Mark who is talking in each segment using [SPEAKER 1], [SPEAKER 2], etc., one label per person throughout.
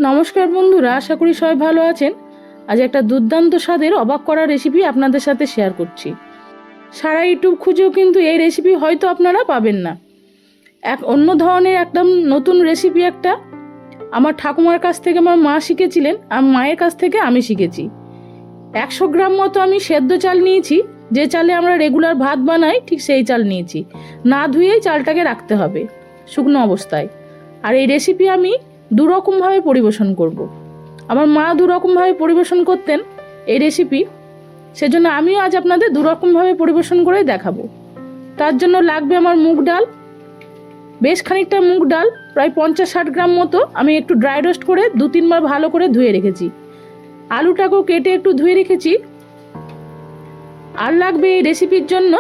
[SPEAKER 1] নমস্কার বন্ধুরা, আশা করি সবাই ভালো আছেন। আজ একটা দুর্দান্ত স্বাদের অবাক করা রেসিপি আপনাদের সাথে শেয়ার করছি। সারা ইউটিউব খুঁজেও কিন্তু এই রেসিপি হয়তো আপনারা পাবেন না। এক অন্য ধরনের একদম নতুন রেসিপি একটা। আমার ঠাকুমার কাছ থেকে আমার মা শিখেছিলেন, আর মায়ের কাছ থেকে আমি শিখেছি। 100 গ্রাম মতো আমি সেদ্ধ চাল নিয়েছি। যে চালে আমরা রেগুলার ভাত বানাই ঠিক সেই চাল নিয়েছি। না ধুয়েই চালটাকে রাখতে হবে শুকনো অবস্থায়। আর এই রেসিপি আমি দুরকমভাবে পরিবেশন করব। আমার মা দুরকমভাবে পরিবেশন করতেন এই রেসিপি, সেজন্য আমিও আজ আপনাদের দুরকমভাবে পরিবেশন করে দেখাবো। তার জন্য লাগবে আমার মুগ ডাল, বেশ খানিকটা মুগ ডাল, প্রায় 50-60 গ্রাম মতো। আমি একটু ড্রাই রোস্ট করে 2-3 বার ভালো করে ধুয়ে রেখেছি। আলুটাকেও কেটে একটু ধুয়ে রেখেছি। আর লাগবে এই রেসিপির জন্য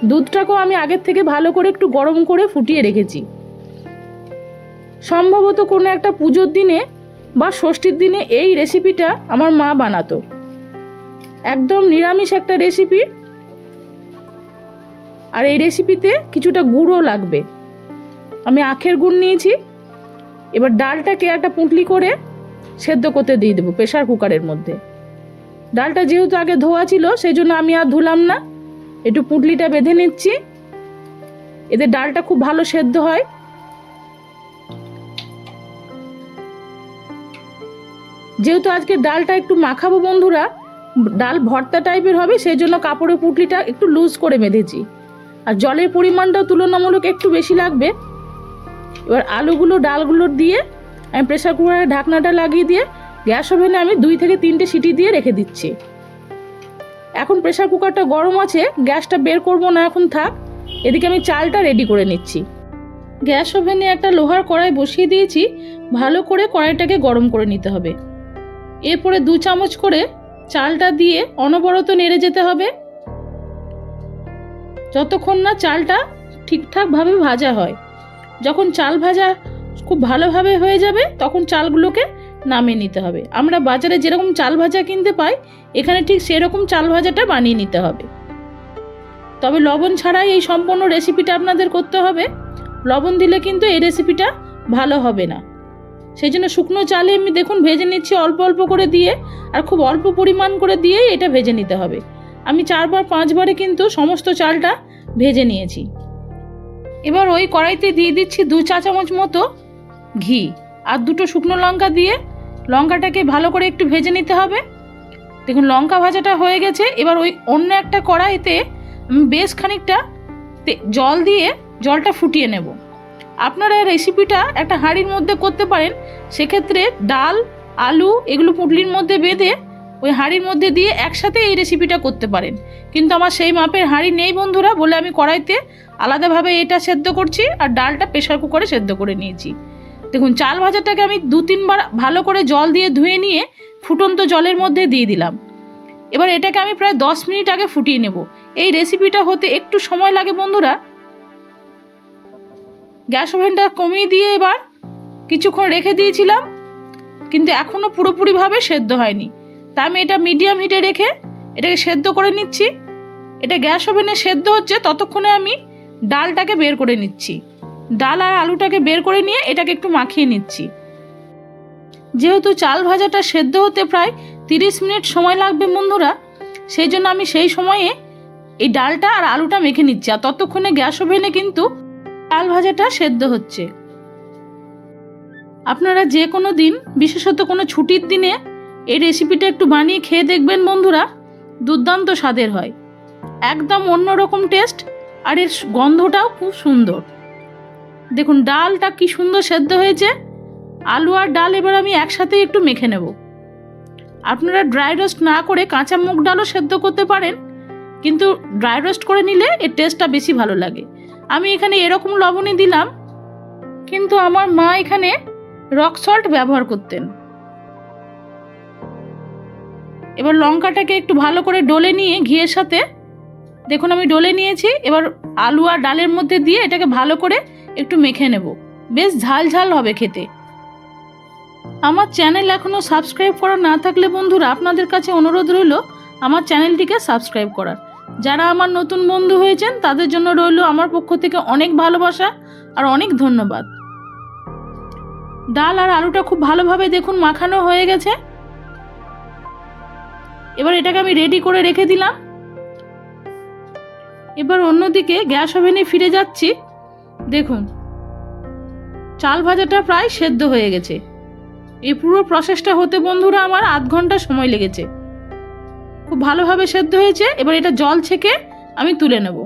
[SPEAKER 1] দুধটাকেও আমি আগের থেকে ভালো করে একটু গরম করে ফুটিয়ে রেখেছি। সম্ভবত কোনো একটা পুজোর দিনে বা ষষ্ঠীর দিনে এই রেসিপিটা আমার মা বানাতো। একদম নিরামিষ একটা রেসিপি। আর এই রেসিপিতে কিছুটা গুড়ও লাগবে। আমি আখের গুড় নিয়েছি। এবার ডালটাকে একটা পুঁটলি করে সেদ্ধ করতে দিয়ে দেবো প্রেসার কুকারের মধ্যে। ডালটা যেহেতু আগে ধোয়া ছিল সেই জন্য আমি আর ধুলাম না, একটু পুঁটলিটা বেঁধে নিচ্ছি। এতে ডালটা খুব ভালো সেদ্ধ হয়। যেহেতু আজকে ডালটা একটু মাখাবো বন্ধুরা, ডাল ভর্তা টাইপের হবে, সেই জন্য কাপড়ের পুঁটলিটা একটু লুজ করে বেঁধেছি। আর জলের পরিমাণটাও তুলনামূলক একটু বেশি লাগবে। এবার আলুগুলো ডালগুলো দিয়ে আমি প্রেসার কুকারের ঢাকনাটা লাগিয়ে দিয়ে গ্যাস ওভেনে আমি 2 থেকে 3টে সিটি দিয়ে রেখে দিচ্ছি। এখন প্রেসার কুকারটা গরম আছে, গ্যাসটা বের করব না, এখন থাক। এদিকে আমি চালটা রেডি করে নিচ্ছি। গ্যাস ওভেনে একটা লোহার কড়াই বসিয়ে দিয়েছি। ভালো করে কড়াইটাকে গরম করে নিতে হবে। এরপরে 2 চামচ করে চালটা দিয়ে অনবরত নেড়ে যেতে হবে যতক্ষণ না চালটা ঠিকঠাকভাবে ভাজা হয়। যখন চাল ভাজা খুব ভালোভাবে হয়ে যাবে তখন চালগুলোকে নামিয়ে নিতে হবে। আমরা বাজারে যেরকম চাল ভাজা কিনতে পাই এখানে ঠিক সেরকম চাল ভাজাটা বানিয়ে নিতে হবে। তবে লবণ ছাড়াই এই সম্পূর্ণ রেসিপিটা আপনাদের করতে হবে। লবণ দিলে কিন্তু এই রেসিপিটা ভালো হবে না। সেই জন্য শুকনো চালে আমি দেখুন ভেজে নিচ্ছি অল্প অল্প করে দিয়ে, আর খুব অল্প পরিমাণ করে দিয়ে এটা ভেজে নিতে হবে। আমি 4-5 বারে কিন্তু সমস্ত চালটা ভেজে নিয়েছি। এবার ওই কড়াইতে দিয়ে দিচ্ছি 2 চা চামচ মতো ঘি আর 2টো শুকনো লঙ্কা দিয়ে লঙ্কাটাকে ভালো করে একটু ভেজে নিতে হবে। দেখুন লঙ্কা ভাজাটা হয়ে গেছে। এবার ওই অন্য একটা কড়াইতে আমি বেশ খানিকটা জল দিয়ে জলটা ফুটিয়ে নেব। আপনারা এই রেসিপিটা একটা হাঁড়ির মধ্যে করতে পারেন। সেক্ষেত্রে ডাল আলু এগুলো পুঁটলির মধ্যে বেঁধে ওই হাঁড়ির মধ্যে দিয়ে একসাথে এই রেসিপিটা করতে পারেন। কিন্তু আমার সেই মাপের হাঁড়ি নেই বন্ধুরা, বলে আমি কড়াইতে আলাদাভাবে এটা সেদ্ধ করছি আর ডালটা প্রেসার কুকারে সেদ্ধ করে নিয়েছি। দেখুন চাল ভাজাটাকে আমি 2-3 বার ভালো করে জল দিয়ে ধুয়ে নিয়ে ফুটন্ত জলের মধ্যে দিয়ে দিলাম। এবার এটাকে আমি প্রায় 10 মিনিট আগে ফুটিয়ে নেব। এই রেসিপিটা হতে একটু সময় লাগে বন্ধুরা। গ্যাস ওভেনটা কমিয়ে দিয়ে এবার কিছুক্ষণ রেখে দিয়েছিলাম, কিন্তু এখনও পুরোপুরিভাবে সেদ্ধ হয়নি। তা আমি এটা মিডিয়াম হিটে রেখে এটাকে সেদ্ধ করে নিচ্ছি। এটা গ্যাস ওভেনে সেদ্ধ হচ্ছে ততক্ষণে আমি ডালটাকে বের করে নিচ্ছি। ডাল আর আলুটাকে বের করে নিয়ে এটাকে একটু মাখিয়ে নিচ্ছি। যেহেতু চাল ভাজাটা সেদ্ধ হতে প্রায় 30 মিনিট সময় লাগবে বন্ধুরা, সেই জন্য আমি সেই সময়ে এই ডালটা আর আলুটা মেখে নিচ্ছি। আর ততক্ষণে গ্যাস ওভেনে কিন্তু চাল ভাজাটা সেদ্ধ হচ্ছে। আপনারা যে কোনো দিন, বিশেষত কোনো ছুটির দিনে এই রেসিপিটা একটু বানিয়ে খেয়ে দেখবেন বন্ধুরা, দুর্দান্ত স্বাদের হয়। একদম অন্যরকম টেস্ট, আর এর গন্ধটাও খুব সুন্দর। দেখুন ডালটা কি সুন্দর সেদ্ধ হয়েছে। আলু আর ডাল এবার আমি একসাথে একটু মেখে নেব। আপনারা ড্রাই রোস্ট না করে কাঁচা মুগ ডালও সেদ্ধ করতে পারেন, কিন্তু ড্রাই রোস্ট করে নিলে এর টেস্টটা বেশি ভালো লাগে। আমি এখানে এরকম লবণই দিলাম, কিন্তু আমার মা এখানে রক সল্ট ব্যবহার করতেন। এবার লঙ্কাটাকে একটু ভালো করে ডলে নিয়ে ঘিয়ের সাথে দেখুন আমি ডলে নিয়েছি। এবার আলু আর ডালের মধ্যে দিয়ে এটাকে ভালো করে একটু মেখে নেব। বেশ ঝাল ঝাল হবে খেতে। আমার চ্যানেল এখনও সাবস্ক্রাইব করা না থাকলে বন্ধুরা আপনাদের কাছে অনুরোধ রইল আমার চ্যানেলটিকে সাবস্ক্রাইব করার। যারা আমার নতুন বন্ধু হয়েছেন তাদের জন্য রইল আমার পক্ষ থেকে অনেক ভালোবাসা আর অনেক ধন্যবাদ। ডাল আর আলুটা খুব ভালোভাবে দেখুন মাখানো হয়ে গেছে। এবার এটাকে আমি রেডি করে রেখে দিলাম। এবার অন্যদিকে গ্যাস ওভেনে ফিরে যাচ্ছি। দেখুন চাল ভাজাটা প্রায় সেদ্ধ হয়ে গেছে। এই পুরো প্রসেসটা হতে বন্ধুরা আমার আধ ঘন্টা সময় লেগেছে। খুব ভালোভাবে সেদ্ধ হয়েছে। এবার এটা জল ছেঁকে আমি তুলে নেব।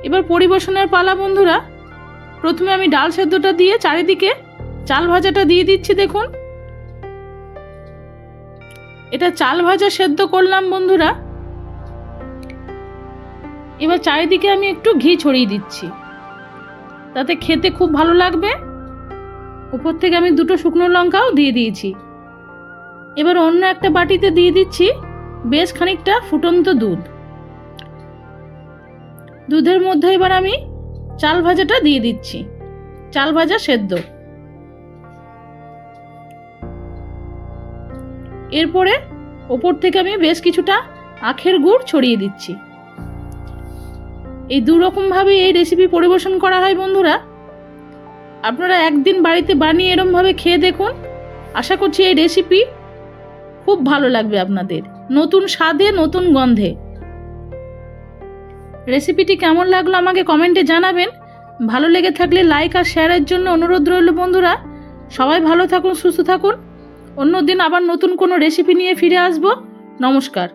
[SPEAKER 1] এবার পরিবেশনের পালা বন্ধুরা। প্রথমে আমি ডাল সেদ্ধটা দিয়ে চারিদিকে চাল ভাজাটা দিয়ে দিচ্ছি। দেখুন এটা চাল ভাজা সেদ্ধ করলাম বন্ধুরা। এবার চারিদিকে আমি একটু ঘি ছড়িয়ে দিচ্ছি, তাতে খেতে খুব ভালো লাগবে। উপর থেকে আমি 2টো শুকনো লঙ্কাও দিয়ে দিয়েছি। এবার অন্য একটা বাটিতে দিয়ে দিচ্ছি বেশ খানিকটা ফুটন্ত দুধ। দুধের মধ্যে এবার আমি চাল ভাজাটা দিয়ে দিচ্ছি, চাল ভাজা সেদ্ধ। এরপরে ওপর থেকে আমি বেশ কিছুটা আখের গুড় ছড়িয়ে দিচ্ছি। এই 2 রকম ভাবে এই রেসিপি পরিবেশন করা হয় বন্ধুরা। আপনারা একদিন বাড়িতে বানিয়ে এরকম ভাবে খেয়ে দেখুন। আশা করছি এই রেসিপি খুব ভালো লাগবে আপনাদের, নতুন স্বাদে নতুন গন্ধে। রেসিপিটি কেমন লাগলো আমাকে কমেন্টে জানাবেন। ভালো লেগে থাকলে লাইক আর শেয়ারের জন্য অনুরোধ রইল বন্ধুরা। সবাই ভালো থাকুন, সুস্থ থাকুন। অন্যদিন আবার নতুন কোনো রেসিপি নিয়ে ফিরে আসবো। নমস্কার।